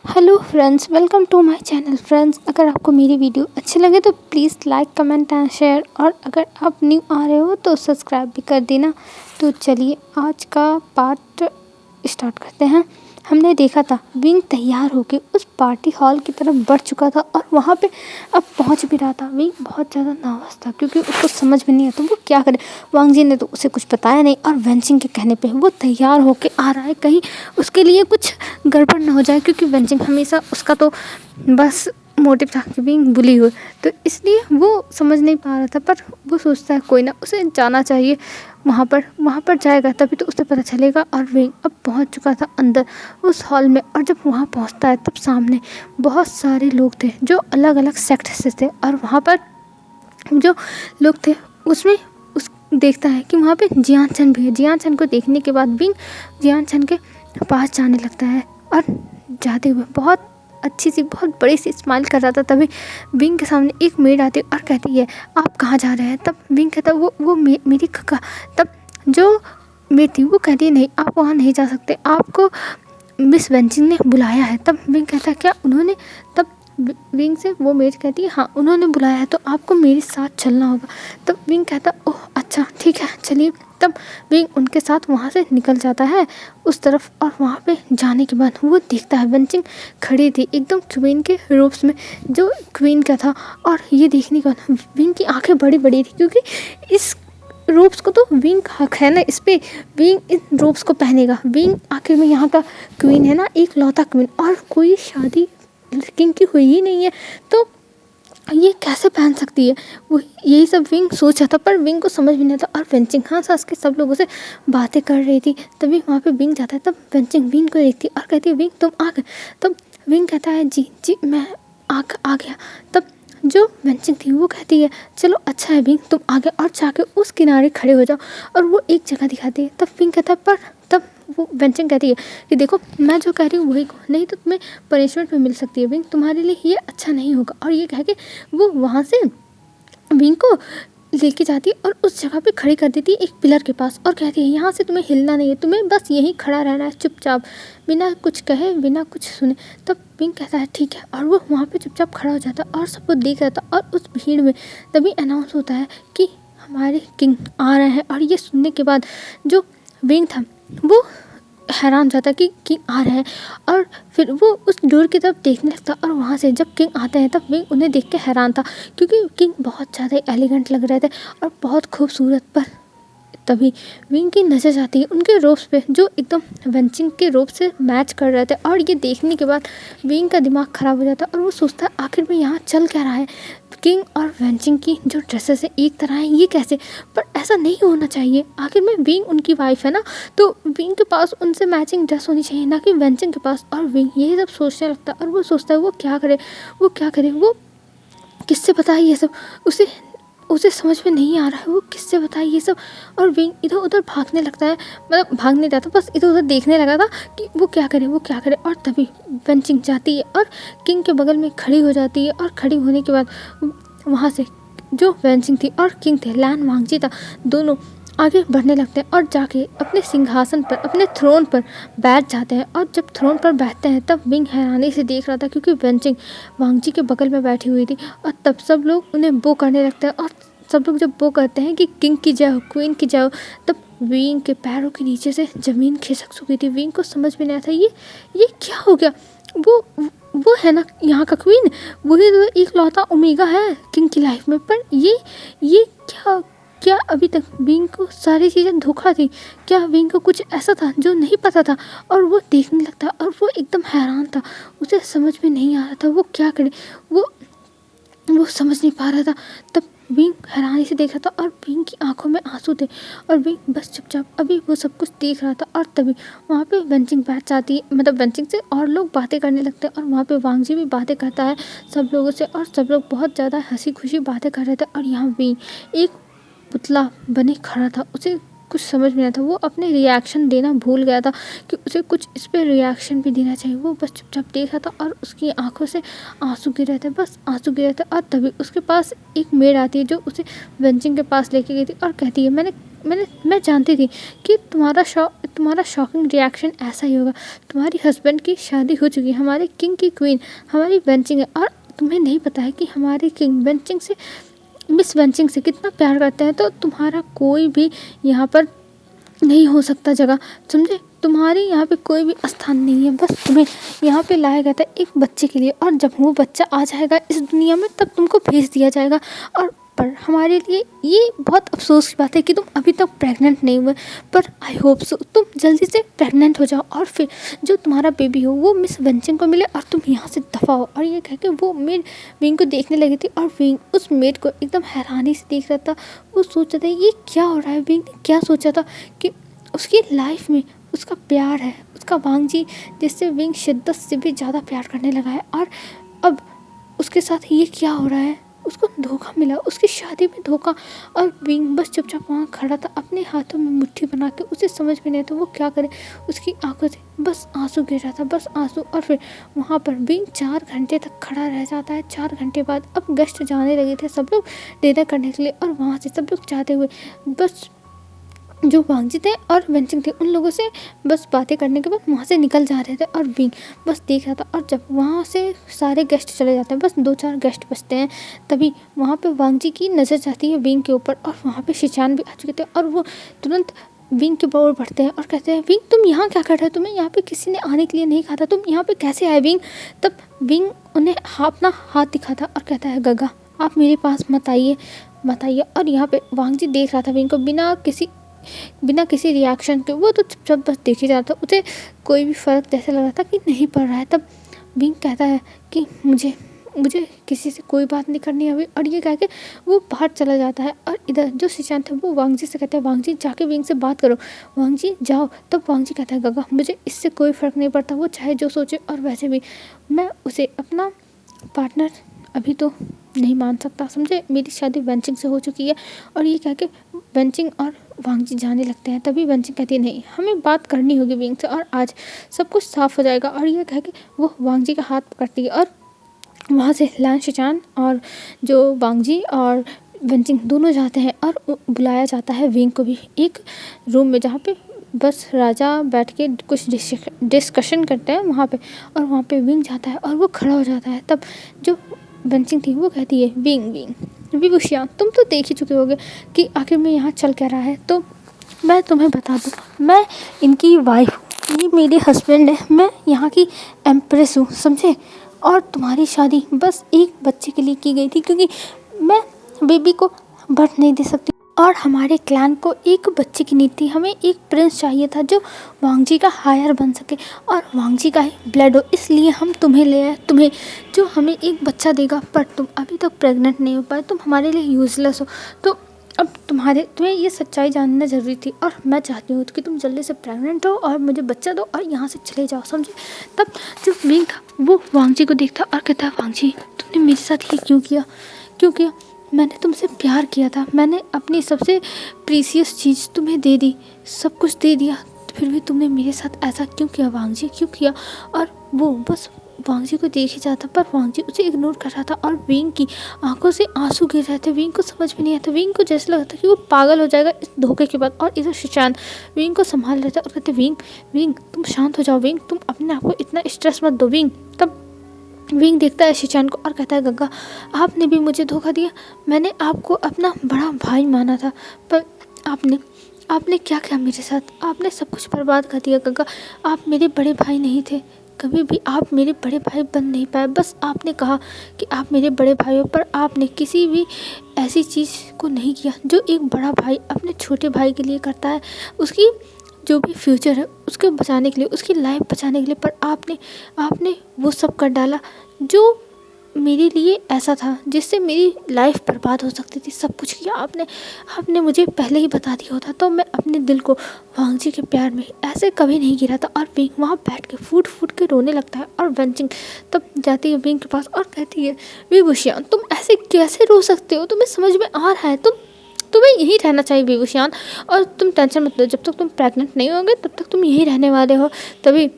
Hello friends, welcome to my channel. Friends, अगर आपको मेरी वीडियो अच्छी लगे तो please like comment and share, और अगर आप न्यू आ रहे हो तो सब्सक्राइब भी कर देना। तो चलिए आज का पार्ट स्टार्ट करते हैं। हमने देखा था विंग तैयार होके उस पार्टी हॉल की तरफ बढ़ चुका था और वहाँ पे अब पहुँच भी रहा था। विंग बहुत ज़्यादा नर्वस था क्योंकि उसको समझ में नहीं आता वो क्या करे। वांग जी ने तो उसे कुछ बताया नहीं और वेंचिंग के कहने पे वो तैयार होके आ रहा है, कहीं उसके लिए कुछ गड़बड़ ना हो जाए, क्योंकि वेंचिंग हमेशा उसका तो बस मोटिव था कि विंग बुली हो, तो इसलिए वो समझ नहीं पा रहा था। पर वो सोचता है कोई ना, उसे जाना चाहिए वहाँ पर जाएगा तभी तो उसे पता चलेगा। और विंग अब पहुँच चुका था अंदर उस हॉल में, और जब वहाँ पहुँचता है तब सामने बहुत सारे लोग थे जो अलग अलग सेक्ट से थे, और वहाँ पर जो लोग थे उसमें उस देखता है कि वहाँ पे जियान चंद भी है। जियान चंद को देखने के बाद विंग जियान चंद के पास जाने लगता है और जाते हुए बहुत अच्छी सी बहुत बड़ी सी स्माइल कर रहा था। तभी विंग के सामने एक मेड आती है और कहती है, आप कहाँ जा रहे हैं? तब विंग कहता है, वो मेरी कक्का। तब जो मेड थी वो कहती है, नहीं आप वहाँ नहीं जा सकते, आपको मिस वेंचिंग ने बुलाया है। तब विंग कहता है, क्या उन्होंने? तब विंग से वो मेड कहती है, हाँ उन्होंने बुलाया है, तो आपको मेरे साथ चलना होगा। तब विंग कहता, ओह अच्छा ठीक है चलिए। तब विंग उनके साथ वहाँ से निकल जाता है उस तरफ, और वहाँ पे जाने के बाद वो देखता है वेंचिंग खड़ी थी एकदम क्वीन के रूप्स में, जो क्वीन का था। और ये देखने के बाद विंग की आंखें बड़ी बड़ी थी, क्योंकि इस रोब्स को तो विंग का हक है ना, इस पे विंग इन रोब्स को पहनेगा। विंग आखिर में यहाँ का क्वीन है ना, एक लौता क्वीन, और कोई शादी किंग की हुई ही नहीं है, तो ये कैसे पहन सकती है? वो यही सब विंग सोचा था, पर विंग को समझ भी नहीं था। और वेंचिंग हाँ सास के सब लोगों से बातें कर रही थी, तभी वहाँ पे विंग जाता है। तब वेंचिंग विंग को देखती और कहती है, विंग तुम आ गए? तब विंग कहता है, जी जी मैं आ गया। तब जो वेंचिंग थी वो कहती है, चलो अच्छा है विंग तुम आ गए, और जाके उस किनारे खड़े हो जाओ। और वो एक जगह दिखाती है। तब विंग कहता है, पर तब वो वेंचिंग कहती है कि देखो मैं जो कह रही हूँ वही कहो, नहीं तो तुम्हें पनिशमेंट भी मिल सकती है विंग, तुम्हारे लिए ये अच्छा नहीं होगा। और ये कह के वो वहाँ से विंग को लेके जाती है और उस जगह पे खड़ी कर देती है एक पिलर के पास, और कहती है, यहाँ से तुम्हें हिलना नहीं है, तुम्हें बस यहीं खड़ा रहना है चुपचाप, बिना कुछ कहे बिना कुछ सुने। तब विंग कहता है ठीक है, और वो वहाँ पे चुपचाप खड़ा हो जाता है और सबको देख रहा था। और उस भीड़ में तभी अनाउंस होता है कि हमारे किंग आ रहे हैं। और ये सुनने के बाद जो विंग था वो हैरान हो जाता कि किंग आ रहे हैं, और फिर वो उस डोर की तरफ देखने लगता। और वहाँ से जब किंग आते हैं तब विंग उन्हें देख के हैरान था, क्योंकि किंग बहुत ज़्यादा एलिगेंट लग रहे थे और बहुत खूबसूरत। पर तभी विंग की नज़र जाती है उनके रोब्स पे, जो एकदम वेंचिंग के रोब से मैच कर रहे थे। और ये देखने के बाद विंग का दिमाग ख़राब हो जाता है और वो सोचता है आखिर में यहाँ चल क्या रहा है। किंग और वेंचिंग की जो ड्रेसेस है एक तरह है, ये कैसे? पर ऐसा नहीं होना चाहिए, आखिर में विंग उनकी वाइफ है ना, तो विंग के पास उनसे मैचिंग ड्रेस होनी चाहिए, ना कि वेंचिंग के पास। और विंग यही सब सोचने लगता है और वो सोचता है वो क्या करे, वो किससे बताए ये सब। उसे उसे समझ में नहीं आ रहा है वो किससे बताए ये सब। और विंग इधर उधर भागने लगता है, मतलब भागने जाता, बस इधर उधर देखने लगा था कि वो क्या करे। और तभी वेंचिंग जाती है और किंग के बगल में खड़ी हो जाती है। और खड़ी होने के बाद वहाँ से जो वेंचिंग थी और किंग थे, लैन वांगजी था, दोनों आगे बढ़ने लगते हैं और जाके अपने सिंहासन पर, अपने थ्रोन पर बैठ जाते हैं। और जब थ्रोन पर बैठते हैं तब विंग हैरानी से देख रहा था, क्योंकि वेंचिंग वांगजी के बगल में बैठी हुई थी। और तब सब लोग उन्हें बो करने लगते हैं, और सब लोग जब बो करते हैं कि किंग की जय हो, क्वीन की जय हो, तब विंग के पैरों के नीचे से ज़मीन खिसक चुकी थी। विंग को समझ में नहीं आता ये क्या हो गया। वो है ना यहाँ का क्वीन, वही तो एक लौता ओमेगा है किंग की लाइफ में। पर ये क्या क्या अभी तक विंग को सारी चीज़ें धोखा थी? क्या विंग को कुछ ऐसा था जो नहीं पता था? और वो देखने लगता और वो एकदम हैरान था, उसे समझ में नहीं आ रहा था वो क्या करे। वो समझ नहीं पा रहा था। तब विंग हैरानी से देख रहा था और विंग की आंखों में आंसू थे, और विंग बस चुपचाप अभी वो सब कुछ देख रहा था। और तभी वहाँ पे वेंचिंग बैठ जाती है, मतलब वेंचिंग से और लोग बातें करने लगते हैं, और वहाँ पे वांगजी भी बातें करता है सब लोगों से, और सब लोग बहुत ज़्यादा हंसी खुशी बातें कर रहे थे। और यहाँ विंग एक पुतला बने खड़ा था, उसे कुछ समझ में आया था। वो अपने रिएक्शन देना भूल गया था कि उसे कुछ इस पे रिएक्शन भी देना चाहिए। वो बस चुपचाप देख रहा था और उसकी आंखों से आंसू गिर रहे थे, बस आंसू गिर रहे थे। और तभी उसके पास एक मेड आती है जो उसे वेंचिंग के पास लेके गई थी और कहती है, मैं जानती थी कि तुम्हारा शॉकिंग रिएक्शन ऐसा ही होगा। तुम्हारी हस्बैंड की शादी हो चुकी है, हमारे किंग की क्वीन हमारी वेंचिंग है, और तुम्हें नहीं पता है कि हमारे किंग वेंचिंग से, मिस वेंचिंग से कितना प्यार करते हैं। तो तुम्हारा कोई भी यहाँ पर नहीं हो सकता जगह, समझे? तुम्हारी यहाँ पे कोई भी स्थान नहीं है। बस तुम्हें यहाँ पे लाया गया था एक बच्चे के लिए, और जब वो बच्चा आ जाएगा इस दुनिया में तब तुमको भेज दिया जाएगा। और पर हमारे लिए ये बहुत अफसोस की बात है कि तुम अभी तक प्रेग्नेंट नहीं हुए, पर आई होप सो तुम जल्दी से प्रेग्नेंट हो जाओ और फिर जो तुम्हारा बेबी हो वो मिस वेंचिंग को मिले और तुम यहाँ से दफ़ा हो। और ये कह के वो मेड विंग को देखने लगी थी, और विंग उस मेड को एकदम हैरानी से देख रहा था। वो सोच रहा था ये क्या हो रहा है। विंग ने क्या सोचा था कि उसकी लाइफ में उसका प्यार है, उसका वांगजी, जिससे विंग शिद्दत से भी ज़्यादा प्यार करने लगा है, और अब उसके साथ ये क्या हो रहा है। उसको धोखा मिला, उसकी शादी में धोखा। और विंग बस चुपचाप वहाँ खड़ा था अपने हाथों में मुट्ठी बना के। उसे समझ में नहीं था वो क्या करे। उसकी आंखों से बस आंसू गिर रहा था, बस आंसू। और फिर वहाँ पर विंग 4 घंटे तक खड़ा रह जाता है। 4 घंटे बाद अब गेस्ट जाने लगे थे सब लोग डिनर करने के लिए, और वहाँ से सब लोग जाते हुए बस जो वांगजी थे और वेंचिंग थे उन लोगों से बस बातें करने के बाद वहाँ से निकल जा रहे थे, और विंग बस देख रहा था। और जब वहाँ से सारे गेस्ट चले जाते हैं, बस 2-4 गेस्ट बचते हैं, तभी वहाँ पे वांगजी की नज़र जाती है विंग के ऊपर, और वहाँ पे शिचान भी आ चुके थे। और वो तुरंत विंग के ऊपर बढ़ते हैं और कहते हैं, विंग तुम यहाँ क्या कर रहे हो, तुम्हें यहाँ पे किसी ने आने के लिए नहीं कहा था, तुम यहाँ पे कैसे आए विंग। तब विंग उन्हें अपना हाथ दिखाता और कहता है, गगा आप मेरे पास मत आइए। और यहाँ पे वांगजी देख रहा था विंग को बिना किसी रिएक्शन के। वो तो चुपचाप बस देख ही जाता, उसे कोई भी फ़र्क जैसे लग रहा था कि नहीं पड़ रहा है। तब विंग कहता है कि मुझे किसी से कोई बात नहीं करनी अभी, और ये कह के वो बाहर चला जाता है। और इधर जो शिचान थे वो वांगजी से कहते हैं, वांगजी जाके विंग से बात करो, वांगजी जाओ। तब वांगजी कहता है, गगा मुझे इससे कोई फ़र्क नहीं पड़ता, वो चाहे जो सोचे, और वैसे भी मैं उसे अपना पार्टनर अभी तो नहीं मान सकता, समझे? मेरी शादी वेंचिंग से हो चुकी है। और ये कह के वेंचिंग और वांगजी जाने लगते हैं। तभी वेंचिंग कहती है, नहीं हमें बात करनी होगी विंग से, और आज सब कुछ साफ़ हो जाएगा। और ये कह के वो वांगजी का हाथ पकड़ती है, और वहाँ से लान शिचान और जो वांगजी और वेंचिंग दोनों जाते हैं, और बुलाया जाता है विंग को भी एक रूम में, जहाँ पे बस राजा बैठ के कुछ डिस्कशन करते हैं वहाँ पे। और वहाँ पे विंग जाता है और वो खड़ा हो जाता है। तब जो वेंचिंग थी वो कहती है, विंग विभूषिया तुम तो देख ही चुके होगे कि आखिर में यहाँ चल क्या रहा है, तो मैं तुम्हें बता दूँ, मैं इनकी वाइफ हूँ, ये मेरे हस्बैंड है, मैं यहाँ की एम्प्रेस हूँ, समझे? और तुम्हारी शादी बस एक बच्चे के लिए की गई थी, क्योंकि मैं बेबी को बर्थ नहीं दे सकती, और हमारे क्लैन को एक बच्चे की नीड थी। हमें एक प्रिंस चाहिए था जो वांगजी का हायर बन सके और वांगजी का ही ब्लड हो, इसलिए हम तुम्हें ले आए, तुम्हें जो हमें एक बच्चा देगा। पर तुम अभी तक प्रेग्नेंट नहीं हो पाए, तुम हमारे लिए यूजलेस हो, तो अब तुम्हें ये सच्चाई जानना ज़रूरी थी, और मैं चाहती हूँ कि तुम जल्दी से प्रेग्नेंट हो और मुझे बच्चा दो और यहाँ से चले जाओ, समझे? तब जो विंग था वो वांगजी को देखता और कहता है, वांगजी तुमने मेरे साथ ये क्यों किया? मैंने तुमसे प्यार किया था, मैंने अपनी सबसे प्रीसियस चीज़ तुम्हें दे दी, सब कुछ दे दिया, फिर भी तुमने मेरे साथ ऐसा क्यों किया वांगजी, क्यों किया? और वो बस वांगजी को देख ही जाता, पर वांगजी उसे इग्नोर कर रहा था, और विंग की आंखों से आंसू गिर रहे थे। विंग को समझ में नहीं आता, विंग को जैसे लगा था कि वो पागल हो जाएगा इस धोखे के बाद। और इधर शिचान विंग को संभाल रहे थे और कहते, विंग तुम शांत हो जाओ, विंग तुम अपने आप को इतना स्ट्रेस मत दो विंग। तब विंग देखता है शिचान को और कहता है, गग्गा आपने भी मुझे धोखा दिया, मैंने आपको अपना बड़ा भाई माना था, पर आपने क्या किया मेरे साथ, आपने सब कुछ बर्बाद कर दिया। गग्गा आप मेरे बड़े भाई नहीं थे, कभी भी आप मेरे बड़े भाई बन नहीं पाए, बस आपने कहा कि आप मेरे बड़े भाई हो, पर आपने किसी भी ऐसी चीज़ को नहीं किया जो एक बड़ा भाई अपने छोटे भाई के लिए करता है, उसकी जो भी फ्यूचर है उसके बचाने के लिए, उसकी लाइफ बचाने के लिए। पर आपने वो सब कर डाला जो मेरे लिए ऐसा था जिससे मेरी लाइफ बर्बाद हो सकती थी। सब कुछ किया आपने मुझे पहले ही बता दिया होता तो मैं अपने दिल को वांगजी के प्यार में ऐसे कभी नहीं गिरा था। और विंग वहाँ बैठ के फूट के रोने लगता है, और वेंचिंग तब जाती है विंग के पास और कहती है, विभूषिया तुम ऐसे कैसे रो सकते हो, तुम्हें समझ में आ रहा है, तुम्हें यहीं रहना चाहिए विभूषण, और तुम टेंशन मत लो, जब तक तुम प्रेग्नेंट नहीं होगे तब तक तुम यहीं रहने वाले हो। तभी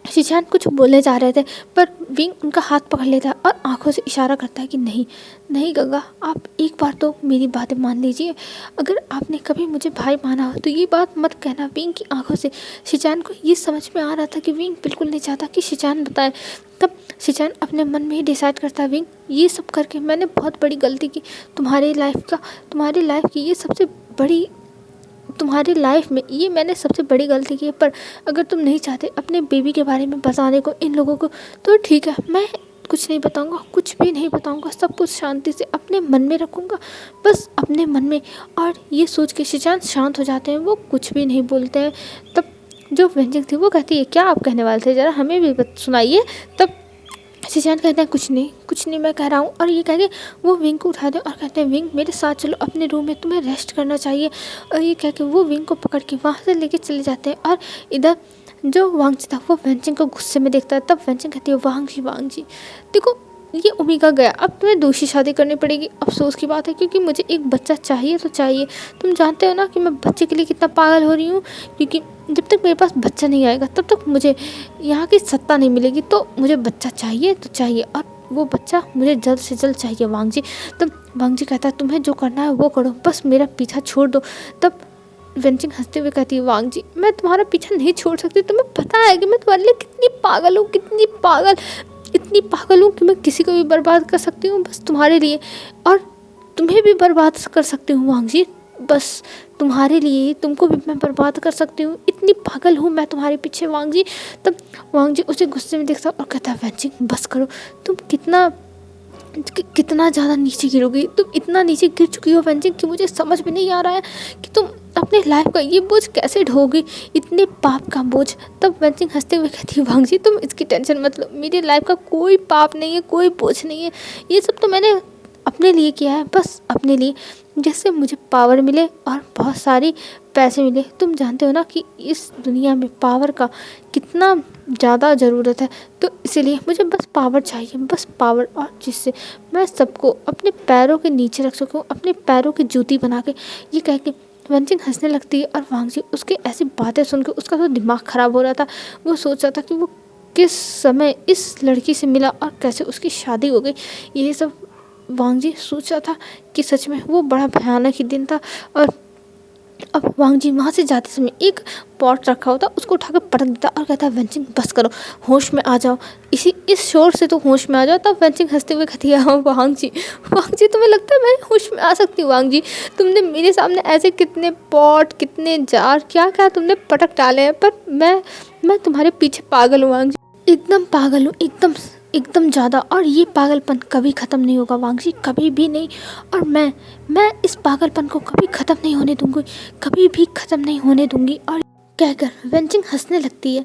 शिशान कुछ बोले जा रहे थे, पर विंग उनका हाथ पकड़ लेता है और आंखों से इशारा करता है कि नहीं नहीं गंगा, आप एक बार तो मेरी बातें मान लीजिए। अगर आपने कभी मुझे भाई माना हो तो ये बात मत कहना। विंग की आंखों से शिशान को ये समझ में आ रहा था कि विंग बिल्कुल नहीं चाहता कि शिशान बताए। तब शिशान अपने मन में ही डिसाइड करता है, विंग ये सब करके मैंने बहुत बड़ी गलती की तुम्हारी लाइफ की, ये सबसे बड़ी तुम्हारी लाइफ में ये मैंने सबसे बड़ी गलती की है। पर अगर तुम नहीं चाहते अपने बेबी के बारे में बताने को इन लोगों को, तो ठीक है, मैं कुछ नहीं बताऊंगा, कुछ भी नहीं बताऊंगा, सब कुछ शांति से अपने मन में रखूंगा, बस अपने मन में। और ये सोच के शिशान शांत हो जाते हैं, वो कुछ भी नहीं बोलते हैं। तब जो व्यंजक थी वो कहती है, क्या आप कहने वाले थे, ज़रा हमें भी सुनाइए। तब शिशान कहते हैं, कुछ नहीं मैं कह रहा हूँ। और ये कह के वो विंग को उठाते हैं और कहते हैं, विंग मेरे साथ चलो अपने रूम में, तुम्हें रेस्ट करना चाहिए। और ये कह के वो विंग को पकड़ के वहाँ से लेके चले जाते हैं। और इधर जो वांगजी था वो वेंचिंग को गुस्से में देखता है। तब वेंचिंग कहती है, वांगजी देखो ये ओमेगा गया, अब तुम्हें दूसरी शादी करनी पड़ेगी। अफसोस की बात है, क्योंकि मुझे एक बच्चा चाहिए तो चाहिए। तुम जानते हो ना कि मैं बच्चे के लिए कितना पागल हो रही हूँ, क्योंकि जब तक मेरे पास बच्चा नहीं आएगा तब तक मुझे यहाँ की सत्ता नहीं मिलेगी। तो मुझे बच्चा चाहिए तो चाहिए, और वो बच्चा मुझे जल्द से जल्द चाहिए वांगजी। तब वांगजी कहता है, तुम्हें जो करना है वो करो, बस मेरा पीछा छोड़ दो। तब वेंचिंग हंसते हुए कहती है, वांगजी मैं तुम्हारा पीछा नहीं छोड़ सकती। तुम्हें पता है कि मैं तुम्हारे लिए कितनी पागल हूँ, इतनी पागल हूँ कि मैं किसी को भी बर्बाद कर सकती हूँ बस तुम्हारे लिए, और तुम्हें भी बर्बाद कर सकती हूँ वांगजी, बस तुम्हारे लिए, तुमको भी मैं बर्बाद कर सकती हूँ। इतनी पागल हूँ मैं तुम्हारे पीछे वांगजी। तब वांगजी उसे गुस्से में देखता और कहता है, वेंचिंग बस करो, तुम कितना ज़्यादा नीचे गिरोगी, तुम इतना नीचे गिर चुकी हो वेंचिंग कि मुझे समझ में नहीं आ रहा है कि तुम अपने लाइफ का ये बोझ कैसे ढोगी, इतने पाप का बोझ। तब वेंचिंग हंसते हुए कहती है, वांगजी तुम इसकी टेंशन मत लो, मेरी लाइफ का कोई पाप नहीं है, कोई बोझ नहीं है, ये सब तो मैंने अपने लिए किया है, बस अपने लिए, जिससे मुझे पावर मिले और बहुत सारी पैसे मिले। तुम जानते हो ना कि इस दुनिया में पावर का कितना ज़्यादा ज़रूरत है, तो इसीलिए मुझे बस पावर चाहिए, बस पावर, और जिससे मैं सबको अपने पैरों के नीचे रख सकूं, अपने पैरों की जूती बना के। ये कह के वेंचिंग हंसने लगती है, और वांगजी उसके ऐसी बातें सुन के उसका तो दिमाग ख़राब हो रहा था। वो सोच रहा था कि वो किस समय इस लड़की से मिला और कैसे उसकी शादी हो गई। यही सब वांगजी सोच रहा था कि सच में वो बड़ा भयानक ही दिन था। और अब वांगजी वहाँ से जाते समय एक पॉट रखा होता, उसको उठाकर पटक देता और कहता है, वेंचिंग बस करो, होश में आ जाओ, इस शोर से तो होश में आ जाओ। तब वेंचिंग हंसते हुए कहती है, हाँ वांगजी तुम्हें लगता है मैं होश में आ सकती हूँ वांगजी? तुमने मेरे सामने ऐसे कितने पॉट, कितने जार, क्या क्या तुमने पटक डाले हैं, पर मैं तुम्हारे पीछे पागल हूँ वांगजी, एकदम पागल हूँ, एकदम ज़्यादा। और ये पागलपन कभी ख़त्म नहीं होगा वांगजी, कभी भी नहीं। और मैं इस पागलपन को कभी ख़त्म नहीं होने दूंगी, कभी भी ख़त्म नहीं होने दूंगी। और कहकर वेंचिंग हंसने लगती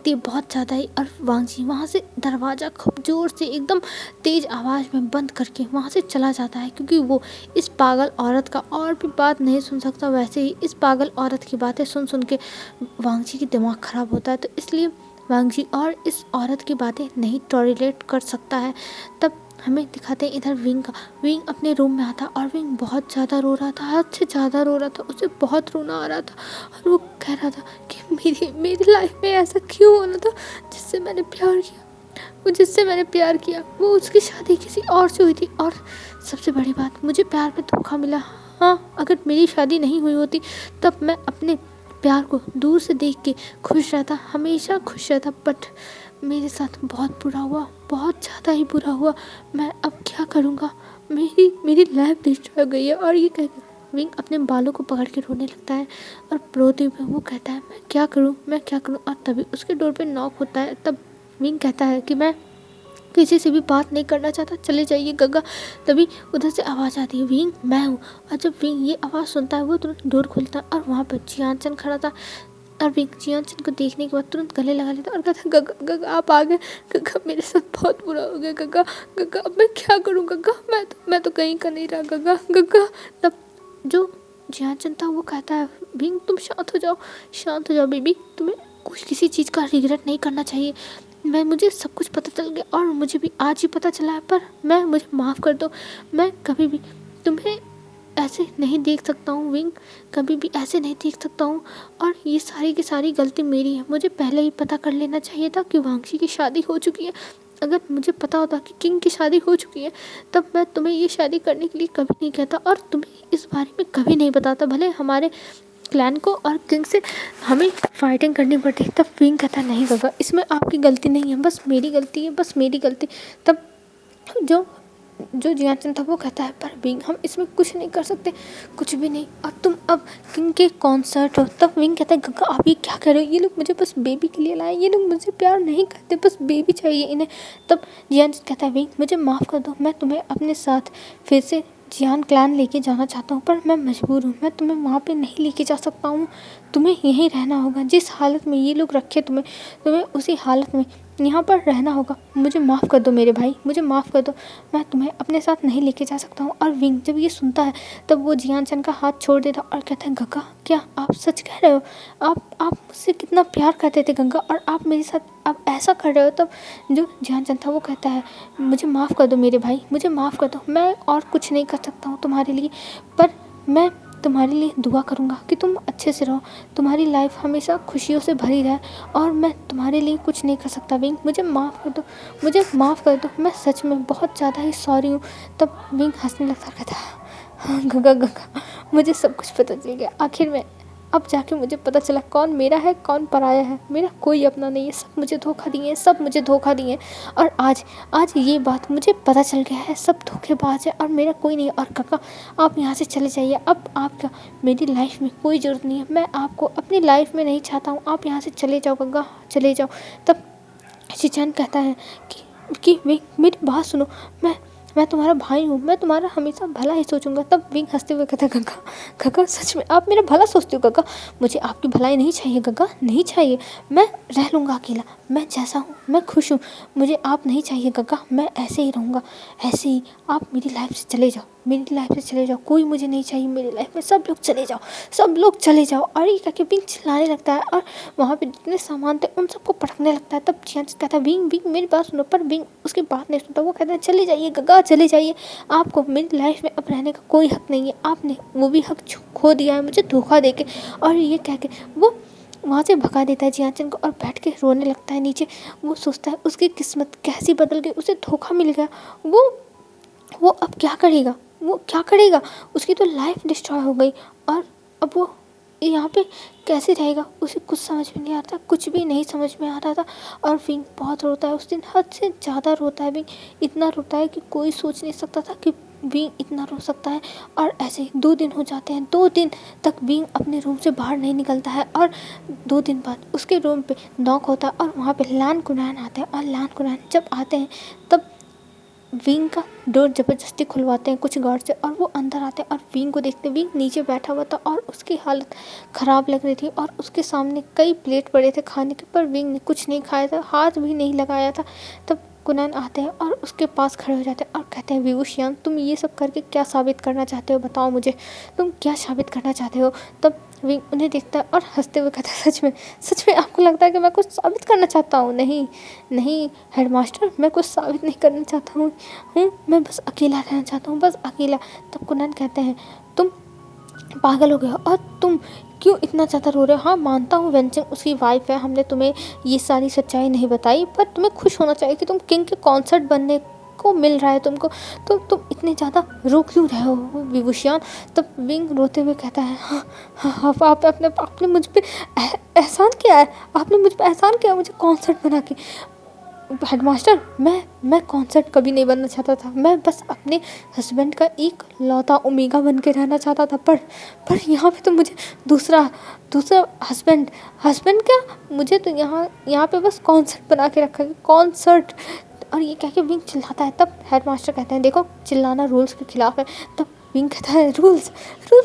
है बहुत ज़्यादा ही। और वांगजी वहाँ से दरवाज़ा खूब ज़ोर से एकदम तेज़ आवाज़ में बंद करके वहाँ से चला जाता है, क्योंकि वो इस पागल औरत का और भी बात नहीं सुन सकता। वैसे ही इस पागल औरत की बातें सुन के वांगजी की दिमाग ख़राब होता है, तो इसलिए वांगजी और इस औरत की बातें नहीं टॉलरेट कर सकता है। तब हमें दिखाते हैं इधर विंग अपने रूम में आता, और विंग बहुत ज़्यादा रो रहा था, हद से ज़्यादा रो रहा था, उसे बहुत रोना आ रहा था। और वो कह रहा था कि मेरी लाइफ में ऐसा क्यों होना था, जिससे मैंने प्यार किया वो उसकी शादी किसी और से हुई थी, और सबसे बड़ी बात, मुझे प्यार में धोखा मिला। हाँ, अगर मेरी शादी नहीं हुई होती तब मैं अपने प्यार को दूर से देख के खुश रहता, हमेशा खुश रहता, बट मेरे साथ बहुत बुरा हुआ, बहुत ज़्यादा ही बुरा हुआ। मैं अब क्या करूँगा, मेरी लाइफ डिस्ट्रॉय हो गई है। और ये कह विंग अपने बालों को पकड़ के रोने लगता है, और रोते हुए वो कहता है, मैं क्या करूँ। और तभी उसके डोर पे नॉक होता है। तब विंग कहता है कि मैं किसी से भी बात नहीं करना चाहता, चले जाइए गंगा। तभी उधर से आवाज़ आती है, विंग मैं हूँ। और जब विंग ये आवाज़ सुनता है वो तुरंत डोर खोलता है, और वहाँ पर जियानचन खड़ा था। और विंग जियानचन को देखने के बाद तुरंत गले लगा लेता और कहता, गंगा आप आ गए, गंगा मेरे साथ बहुत बुरा हो गया, गंगा अब मैं क्या करूँ गंगा, मैं तो कहीं का नहीं रहा गंगा। तब जो जियानचन था वो कहता है, विंग तुम शांत हो जाओ बेबी, तुम्हें किसी चीज़ का रिग्रेट नहीं करना चाहिए। मुझे सब कुछ पता चल गया, और मुझे भी आज ही पता चला है, पर मुझे माफ़ कर दो। मैं कभी भी तुम्हें ऐसे नहीं देख सकता हूँ विंग, कभी भी ऐसे नहीं देख सकता हूँ। और ये सारी की सारी गलती मेरी है। मुझे पहले ही पता कर लेना चाहिए था कि वांगशी की शादी हो चुकी है। अगर मुझे पता होता कि किंग की शादी हो चुकी है तब मैं तुम्हें ये शादी करने के लिए कभी नहीं कहता और तुम्हें इस बारे में कभी नहीं बताता। भले हमारे क्लैन को और किंग से हमें फाइटिंग करनी पड़ती। तब विंग कहता नहीं गगा, इसमें आपकी गलती नहीं है, बस मेरी गलती है, बस मेरी गलती। तब जो जो जियाचन था वो कहता है पर विंग हम इसमें कुछ नहीं कर सकते, कुछ भी नहीं। और तुम अब किंग के कॉन्सर्ट हो। तब विंग कहता है गगा आप ये क्या कर रहे हो, ये लोग मुझे बस बेबी के लिए लाए, ये लोग मुझे प्यार नहीं करते, बस बेबी चाहिए इन्हें। तब जियाचन कहता है विंग मुझे माफ़ कर दो, मैं तुम्हें अपने साथ फिर से जियान क्लैन लेके जाना चाहता हूँ पर मैं मजबूर हूँ, मैं तुम्हें वहाँ पे नहीं लेके जा सकता हूँ। तुम्हें यहीं रहना होगा, जिस हालत में ये लोग रखे तुम्हें उसी हालत में यहाँ पर रहना होगा। मुझे माफ़ कर दो मेरे भाई, मुझे माफ़ कर दो, मैं तुम्हें अपने साथ नहीं लेके जा सकता हूँ। और विंग जब ये सुनता है तब वो जियान का हाथ छोड़ देता और कहता है गगा क्या आप सच कह रहे हो, आप मुझसे कितना प्यार करते थे गंगा और आप मेरे साथ आप ऐसा कर रहे हो। तब जो जियान था वो कहता है मुझे माफ़ कर दो मेरे भाई, मुझे माफ़ कर दो, मैं और कुछ नहीं कर सकता हूँ तुम्हारे लिए, पर मैं तुम्हारे लिए दुआ करूँगा कि तुम अच्छे से रहो, तुम्हारी लाइफ हमेशा खुशियों से भरी रहे। और मैं तुम्हारे लिए कुछ नहीं कर सकता विंग, मुझे माफ़ कर दो, मुझे माफ़ कर दो, मैं सच में बहुत ज़्यादा ही सॉरी हूँ। तब विंग हंसने लगता कहता हाँ गगा गगा मुझे सब कुछ पता चल गया, आखिर में अब जाके मुझे पता चला कौन मेरा है कौन पराया है, मेरा कोई अपना नहीं है, सब मुझे धोखा दिए हैं, सब मुझे धोखा दिए हैं। और आज ये बात मुझे पता चल गया है, सब धोखेबाज है और मेरा कोई नहीं है। और काका आप यहाँ से चले जाइए, अब आपका मेरी लाइफ में कोई ज़रूरत नहीं है, मैं आपको अपनी लाइफ में नहीं चाहता हूँ, आप यहाँ से चले जाओ गंगा, चले जाओ। तब शिचान कहता है कि मेरी बात सुनो, मैं तुम्हारा भाई हूँ, मैं तुम्हारा हमेशा भला ही सोचूंगा। तब विंग हंसते हुए कहता है गगा सच में आप मेरा भला सोचते हो गगा, मुझे आपकी भलाई नहीं चाहिए गगा, नहीं चाहिए, मैं रह लूँगा अकेला, मैं जैसा हूँ मैं खुश हूँ, मुझे आप नहीं चाहिए गगा, मैं ऐसे ही रहूँगा, ऐसे ही आप मेरी लाइफ से चले जाओ, मेरी लाइफ से चले जाओ, कोई मुझे नहीं चाहिए मेरी लाइफ में, सब लोग चले जाओ, सब लोग चले जाओ। और ये कहकर विंग चिल्लाने लगता है और वहाँ पे जितने सामान थे उन सबको पटकने लगता है। तब जियान कहता है विंग मेरी बात सुनो, पर विंग उसकी बात नहीं सुनता। वो कहता है चले जाइए गगा, चले जाइए, आपको मेरी लाइफ में अब रहने का कोई हक नहीं है, आपने वो भी हक खो दिया है मुझे धोखा देके। और ये कह के वो वहाँ से भगा देता है जियान को और बैठ के रोने लगता है नीचे। वो सोचता है उसकी किस्मत कैसी बदल गई, उसे धोखा मिल गया, वो अब क्या करेगा, वो क्या करेगा, उसकी तो लाइफ डिस्ट्रॉय हो गई और अब वो यहाँ पे कैसे रहेगा, उसे कुछ समझ में नहीं आता, कुछ भी नहीं समझ में आ रहा था। और विंग बहुत रोता है उस दिन, हद से ज़्यादा रोता है विंग, इतना रोता है कि कोई सोच नहीं सकता था कि विंग इतना रो सकता है। और ऐसे ही 2 दिन हो जाते हैं, 2 दिन तक विंग अपने रूम से बाहर नहीं निकलता है। और 2 दिन बाद उसके रूम पे नॉक होता है और वहाँ पे लैन कुनैन आते हैं। और लैन कुनैन जब आते हैं तब विंग का डोर ज़बरदस्ती खुलवाते हैं कुछ गार्ड से और वो अंदर आते हैं और विंग को देखते विंग नीचे बैठा हुआ था और उसकी हालत ख़राब लग रही थी और उसके सामने कई प्लेट पड़े थे खाने के, पर विंग ने कुछ नहीं खाया था, हाथ भी नहीं लगाया था। तब कुनैन आते हैं और उसके पास खड़े हो जाते हैं और कहते हैं विवुशियान तुम ये सब करके क्या साबित करना चाहते हो, बताओ मुझे, तुम क्या साबित करना चाहते हो। तब विंग उन्हें देखता है और हंसते हुए कहता है सच में आपको लगता है कि मैं कुछ साबित करना चाहता हूँ, नहीं हेडमास्टर, मैं कुछ साबित नहीं करना चाहता हूँ, मैं बस अकेला रहना चाहता हूँ, बस अकेला। तब कुनैन कहते हैं तुम पागल हो गए हो और तुम क्यों इतना ज़्यादा रो रहे हो। हाँ मानता हूँ वेंचेंग उसकी वाइफ है, हमने तुम्हें ये सारी सच्चाई नहीं बताई, पर तुम्हें खुश होना चाहिए कि तुम किंग के कॉन्सर्ट बनने को मिल रहा है तुमको, तो तुम इतने ज़्यादा रो क्यों रहे हो विभूषण। तब विंग रोते हुए कहता है हाँ आपने मुझ पर एहसान किया है, आपने मुझ पर एहसान किया मुझे कॉन्सर्ट बना के। हेडमास्टर मैं कॉन्सर्ट कभी नहीं बनना चाहता था, मैं बस अपने हस्बैंड का एक लौता ओमेगा बन के रहना चाहता था, पर यहाँ पे तो मुझे दूसरा हस्बैंड क्या, मुझे तो यहाँ पे बस कॉन्सर्ट बना के रखा है, कॉन्सर्ट। और ये कह के विंग चिल्लाता है। तब हेडमास्टर कहते हैं देखो चिल्लाना रूल्स के खिलाफ है। तब विंग कहता है रूल्स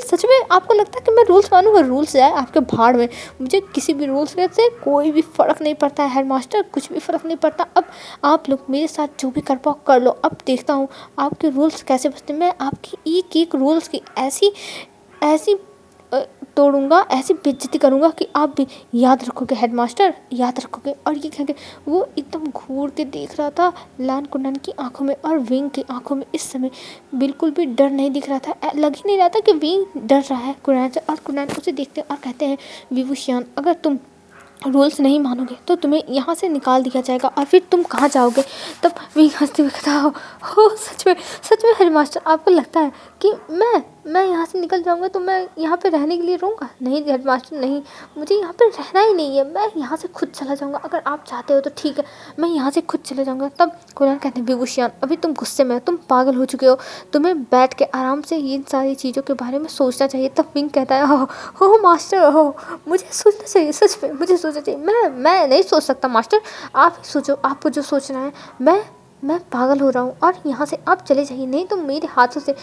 सच में आपको लगता है कि मैं रूल्स मानूंगा, रूल्स जाए आपके भाड़ में, मुझे किसी भी रूल्स से कोई भी फ़र्क नहीं पड़ता है हेडमास्टर, कुछ भी फ़र्क नहीं पड़ता। अब आप लोग मेरे साथ जो भी कर पाओ कर लो, अब देखता हूँ आपके रूल्स कैसे बचते हैं, मैं आपकी एक रूल्स की ऐसी तोड़ूंगा, ऐसी बेइज्जती करूंगा कि आप भी याद रखोगे हेडमास्टर, याद रखोगे। और ये कह के वो एकदम घूर के देख रहा था लान कुनैन की आंखों में, और विंग की आंखों में इस समय बिल्कुल भी डर नहीं दिख रहा था। लग ही नहीं रहा था कि विंग डर रहा है कुनैन से। और कुनैन उसे देखते और कहते हैं, विभूषियान, अगर तुम रूल्स नहीं मानोगे तो तुम्हें यहाँ से निकाल दिया जाएगा, और फिर तुम कहाँ जाओगे। तब विंग हंसते हुए कहता, हो सच में हेडमास्टर, आपको लगता है कि मैं यहाँ से निकल जाऊँगा तो मैं यहाँ पे रहने के लिए रहूँगा? नहीं हेडमास्टर, नहीं, मुझे यहाँ पे रहना ही नहीं है, मैं यहाँ से खुद चला जाऊँगा। अगर आप चाहते हो तो ठीक है, मैं यहाँ से खुद चले जाऊँगा। तब कुनैन कहते हैं, विभूषियान, अभी तुम गुस्से में हो, तुम पागल हो चुके हो, तुम्हें बैठ के आराम से इन सारी चीज़ों के बारे में सोचना चाहिए। तब विंग कहता है, हो मास्टर, हो मुझे सोचना चाहिए, सच में मुझे सोचना चाहिए। मैं नहीं सोच सकता मास्टर, आप ही सोचो, आपको जो सोचना है। मैं पागल हो रहा हूँ, और यहाँ से आप चले जाइए, नहीं तो मेरे हाथों से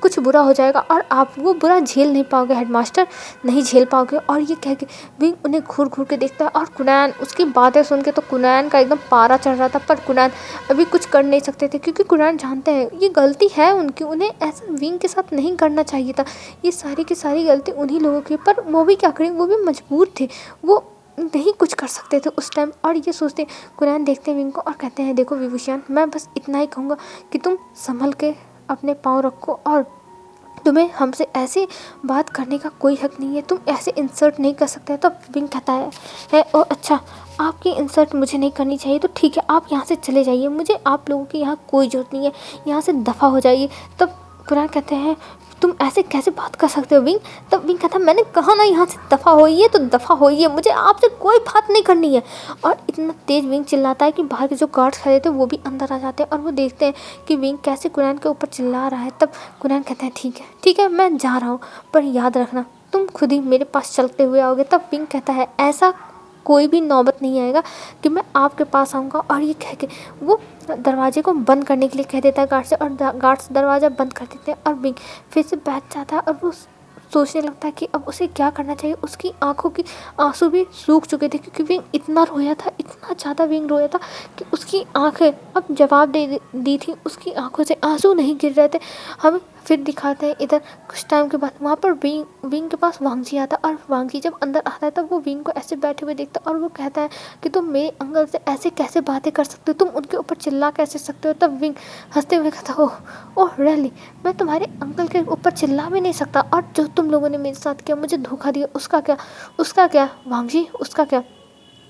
कुछ बुरा हो जाएगा और आप वो बुरा झेल नहीं पाओगे हेडमास्टर, नहीं झेल पाओगे। और ये कह के विंग उन्हें घूर घूर के देखता है। और कुनैन उसकी बातें सुन के तो कुनैन का एकदम पारा चढ़ रहा था, पर कुनैन अभी कुछ कर नहीं सकते थे, क्योंकि कुनैन जानते हैं ये गलती है उनकी, उन्हें ऐसा विंग के साथ नहीं करना चाहिए था। ये सारी की सारी गलती उन्हीं लोगों की, पर वो भी क्या करें, वो भी मजबूर थे, वो नहीं कुछ कर सकते थे उस टाइम। और ये सोचते कुनैन देखते हैं विंग को और कहते हैं, देखो विभूषियान, मैं बस इतना ही कहूँगा कि तुम संभल के अपने पाँव रखो, और तुम्हें हमसे ऐसे बात करने का कोई हक नहीं है, तुम ऐसे इंसल्ट नहीं कर सकते। तो विंग कहता है ओ अच्छा, आपकी इंसल्ट मुझे नहीं करनी चाहिए तो ठीक है, आप यहाँ से चले जाइए, मुझे आप लोगों की यहाँ कोई ज़रूरत नहीं है, यहाँ से दफ़ा हो जाइए। तब कुनैन कहते हैं, तुम ऐसे कैसे बात कर सकते हो विंग। तब विंग कहता है, मैंने कहा ना यहाँ से दफ़ा होइए तो दफ़ा होइए, मुझे आपसे कोई बात नहीं करनी है। और इतना तेज़ विंग चिल्लाता है कि बाहर के जो गार्ड्स खड़े थे वो भी अंदर आ जाते हैं, और वो देखते हैं कि विंग कैसे कुनैन के ऊपर चिल्ला रहा है। तब कुनैन कहते हैं, ठीक है मैं जा रहा हूँ, पर याद रखना तुम खुद ही मेरे पास चलते हुए आओगे। तब विंग कहता है, ऐसा कोई भी नौबत नहीं आएगा कि मैं आपके पास आऊँगा। और ये कह के वो दरवाजे को बंद करने के लिए कह देता है गार्ड से, और गार्ड्स दरवाज़ा बंद कर देते हैं। और विंग फिर से बैठ जाता है और वो सोचने लगता है कि अब उसे क्या करना चाहिए। उसकी आंखों की आंसू भी सूख चुके थे, क्योंकि विंग इतना रोया था, इतना ज़्यादा विंग रोया था कि उसकी आंखें अब जवाब दे दी थी, उसकी आंखों से आंसू नहीं गिर रहे थे। हमें फिर दिखाते हैं इधर कुछ टाइम के बाद वहाँ पर विंग के पास वांगजी आता है, और वांगजी जब अंदर आता है तब वो विंग को ऐसे बैठे हुए देखता है, और वो कहता है कि तुम मेरे अंकल से ऐसे कैसे बातें कर सकते हो, तुम उनके ऊपर चिल्ला कैसे सकते हो। तब विंग हंसते हुए कहता, ओह रियली, मैं तुम्हारे अंकल के ऊपर चिल्ला भी नहीं सकता, और जो तुम लोगों ने मेरे साथ किया, मुझे धोखा दिया, उसका क्या वांगजी, उसका क्या।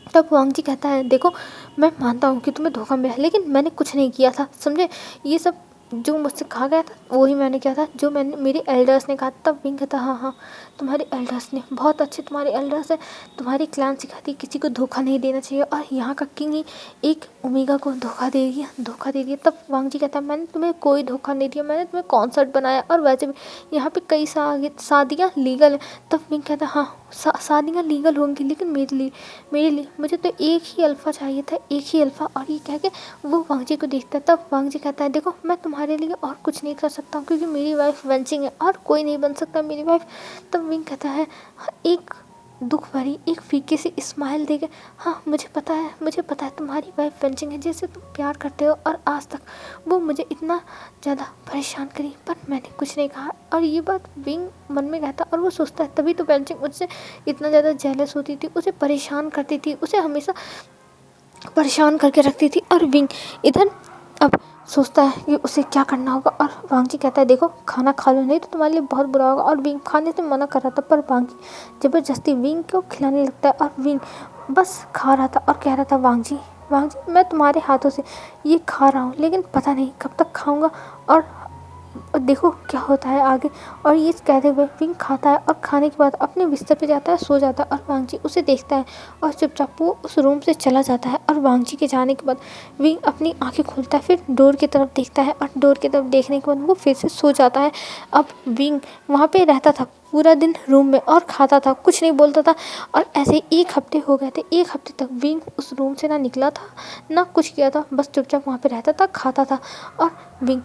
तब वांगजी कहता है, देखो मैं मानता हूँ कि तुम्हें धोखा मिला, लेकिन मैंने कुछ नहीं किया था, समझे। ये सब जो मुझसे कहा गया था वही मैंने किया था, जो मैंने मेरे एल्डर्स ने कहा। तब विंग कहता, हाँ तुम्हारे एल्डर्स ने बहुत अच्छे, तुम्हारे एल्डर्स है, तुम्हारी क्लैन सिखाती किसी को धोखा नहीं देना चाहिए, और यहाँ का किंग ही एक ओमेगा को धोखा दे दिया। तब वांगजी कहता है, मैंने तुम्हें कोई धोखा नहीं दिया, मैंने तुम्हें कॉन्सर्ट बनाया, और वैसे भी यहाँ पे कई शादियाँ लीगल हैं। तब विंग कहता, हाँ शादियाँ लीगल होंगी, लेकिन मेरे लिए मुझे तो एक ही अल्फ़ा चाहिए था, एक ही अल्फ़ा। और ये कह के वो वांगजी को देखता है। तब वांगजी कहता है, देखो मैं तुम्हारे लिए और कुछ नहीं कर सकता हूँ, क्योंकि मेरी वाइफ वेंचिंग है और कोई नहीं बन सकता मेरी वाइफ। तब विंग कहता है, एक दुख भरी एक फीके से स्माइल देके, हाँ मुझे पता है तुम्हारी वाइफ वेंचिंग है, जिससे तुम प्यार करते हो, और आज तक वो मुझे इतना ज़्यादा परेशान करी, पर मैंने कुछ नहीं कहा। और ये बात विंग मन में कहता, और वो सोचता है तभी तो वेंचिंग मुझसे इतना ज़्यादा जेलस होती थी, उसे परेशान करती थी, उसे हमेशा परेशान करके रखती थी। और विंग इधर अब सोचता है कि उसे क्या करना होगा। और वांगजी कहता है, देखो खाना खा लो, नहीं तो तुम्हारे लिए बहुत बुरा होगा। और विंग खाने से मना कर रहा था, पर वांगजी ज़बरदस्ती विंग को खिलाने लगता है, और विंग बस खा रहा था और कह रहा था, वांगजी मैं तुम्हारे हाथों से ये खा रहा हूँ, लेकिन पता नहीं कब तक खाऊंगा, और देखो क्या होता है आगे। और ये कहते हुए विंग खाता है, और खाने के बाद अपने बिस्तर पे जाता है, सो जाता है। और वांगजी उसे देखता है और चुपचाप वो उस रूम से चला जाता है। और वांगजी के जाने के बाद विंग अपनी आंखें खोलता है, फिर डोर की तरफ देखता है, और डोर की तरफ देखने के बाद वो फिर से सो जाता है। अब विंग वहाँ पे रहता था पूरा दिन रूम में, और खाता था, कुछ नहीं बोलता था। और ऐसे 1 हफ्ते हो गए थे, 1 हफ्ते तक विंग उस रूम से ना निकला था, ना कुछ किया था, बस चुपचाप वहाँ पे रहता था, खाता था। और विंग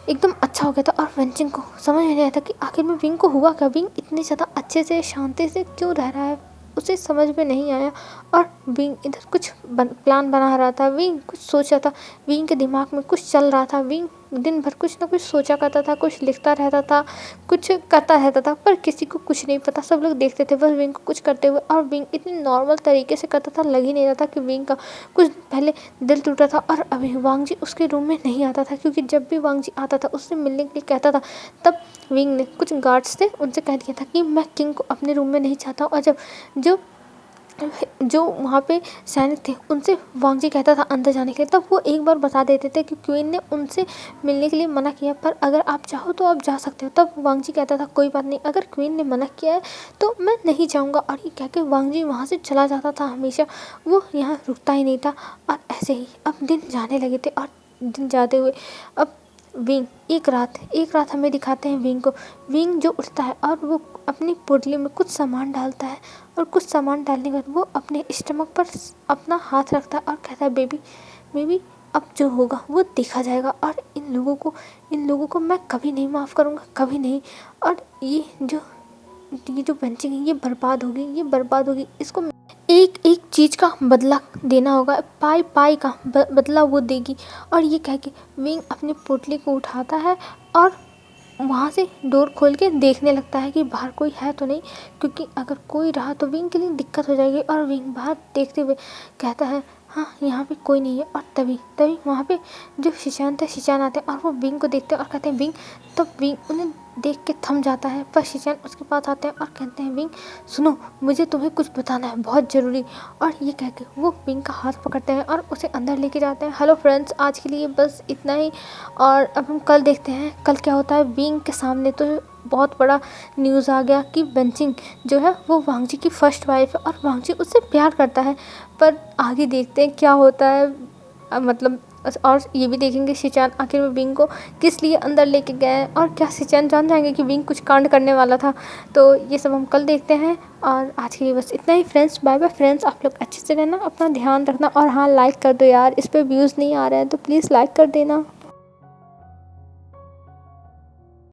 एकदम अच्छा हो गया था। और वेंचिंग को समझ में नहीं आया था कि आखिर में विंग को हुआ क्या, विंग इतने ज़्यादा अच्छे से शांति से क्यों रह रहा है, उसे समझ में नहीं आया। और विंग इधर कुछ प्लान बना रहा था, विंग कुछ सोच रहा था, विंग के दिमाग में कुछ चल रहा था। विंग दिन भर कुछ ना कुछ सोचा करता था, कुछ लिखता रहता था, कुछ करता रहता था, पर किसी को कुछ नहीं पता। सब लोग देखते थे बस विंग को कुछ करते हुए, और विंग इतनी नॉर्मल तरीके से करता था, लग ही नहीं रहा था कि विंग का कुछ पहले दिल टूटा था। और अभी वांग जी उसके रूम में नहीं आता था, क्योंकि जब भी वांग जी आता था उससे मिलने के लिए कहता था, तब विंग ने कुछ गार्ड्स थे उनसे कह दिया था कि मैं किंग को अपने रूम में नहीं चाहता हूँ। और जब जो जो वहाँ पे सैनिक थे उनसे वांग जी कहता था अंदर जाने के लिए, तब वो एक बार बता देते थे कि क्वीन ने उनसे मिलने के लिए मना किया, पर अगर आप चाहो तो आप जा सकते हो। तब वांग जी कहता था कोई बात नहीं, अगर क्वीन ने मना किया है तो मैं नहीं जाऊँगा। और ये कह के वांग जी वहाँ से चला जाता था हमेशा, वो यहाँ रुकता ही नहीं था। और ऐसे ही अब दिन जाने लगे थे, और दिन जाते हुए अब विंग एक रात हमें दिखाते हैं विंग को। विंग जो उठता है और वो अपनी पोटली में कुछ सामान डालता है, और कुछ सामान डालने के बाद वो अपने स्टमक पर अपना हाथ रखता है और कहता है बेबी बेबी अब जो होगा वो देखा जाएगा, और इन लोगों को मैं कभी नहीं माफ़ करूँगा, कभी नहीं। और ये जो बेंचिंग है ये बर्बाद होगी, इसको एक एक चीज़ का बदला देना होगा, पाई पाई का बदला वो देगी। और ये कह के विंग अपनी पोटली को उठाता है और वहाँ से डोर खोल के देखने लगता है कि बाहर कोई है तो नहीं, क्योंकि अगर कोई रहा तो विंग के लिए दिक्कत हो जाएगी। और विंग बाहर देखते हुए कहता है हाँ यहाँ पे कोई नहीं है। और तभी तभी वहाँ पे जो शिचान आते हैं और वो विंग को देखते हैं और कहते हैं विंग। तब विंग उन्हें देख के थम जाता है, पर शिचान उसके पास आते हैं और कहते हैं विंग सुनो, मुझे तुम्हें कुछ बताना है बहुत ज़रूरी। और ये कह के वो विंग का हाथ पकड़ते हैं और उसे अंदर लेके जाते हैं। हेलो फ्रेंड्स, आज के लिए बस इतना ही, और अब हम कल देखते हैं कल क्या होता है। विंग के सामने तो बहुत बड़ा न्यूज़ आ गया कि बेंचिंग जो है वो वांग जी की फर्स्ट वाइफ है, और वांग जी उससे प्यार करता है। पर आगे देखते हैं क्या होता है, मतलब और ये भी देखेंगे शिचान आखिर में विंग को किस लिए अंदर लेके गए हैं, और क्या शिचान जान जाएंगे कि विंग कुछ कांड करने वाला था। तो ये सब हम कल देखते हैं, और आज के लिए बस इतना ही फ्रेंड्स। बाय बाय फ्रेंड्स, आप लोग अच्छे से रहना, अपना ध्यान रखना, और हाँ लाइक कर दो यार, इस पर व्यूज़ नहीं आ रहे हैं तो प्लीज़ लाइक कर देना।